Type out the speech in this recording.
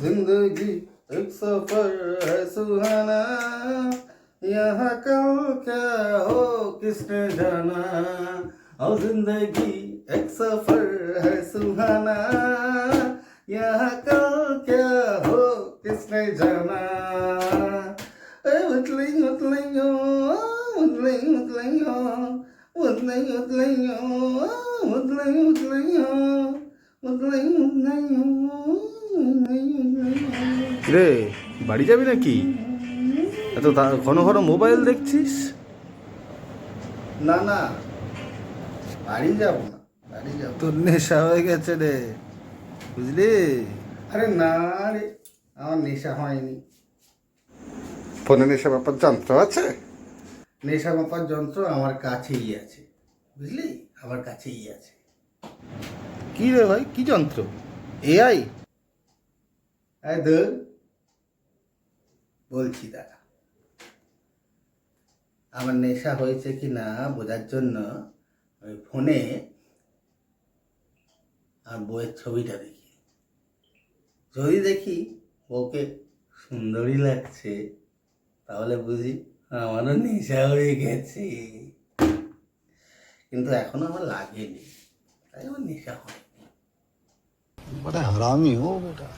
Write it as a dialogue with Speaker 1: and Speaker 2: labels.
Speaker 1: जिंदगी एक सफर है सुहाना, यहाँ कल क्या हो किसने जाना। और जिंदगी एक सफर है सुहाना, यहाँ कल क्या हो किसने जाना। उतलिंग उतलिंग उतलिंग उतलिंग उतलिंग उतलिंग उतलिंग उतलिंग उतलिंग। রে বাড়ি যাবি নাকি? এত ঘন ঘন মোবাইল দেখছিস? না না, বাড়ি যাব না, বাড়ি যাব। তোর নেশা হয়ে গেছে রে, বুঝলি? আরে না রে, আমার নেশা হয়নি। ফোনে নেশা মাপার যন্ত্র আছে? নেশা মাপার যন্ত্র আমার কাছেই আছে, বুঝলি? আমার কাছেই আছে। কি রে ভাই, কি যন্ত্র? এআই? আরে ধর, বলছি দাঁড়া। আমার নেশা হয়েছে কি না বোঝার জন্য ওই ফোনে আর বউয়ের ছবিটা দেখি। যদি দেখি ওকে সুন্দরী লাগছে, তাহলে বুঝি আমারও নেশা হয়ে গেছে। কিন্তু এখনো আমার লাগেনি, তাই আমার নেশা হয়নি। বড় হারামি হো বেটা।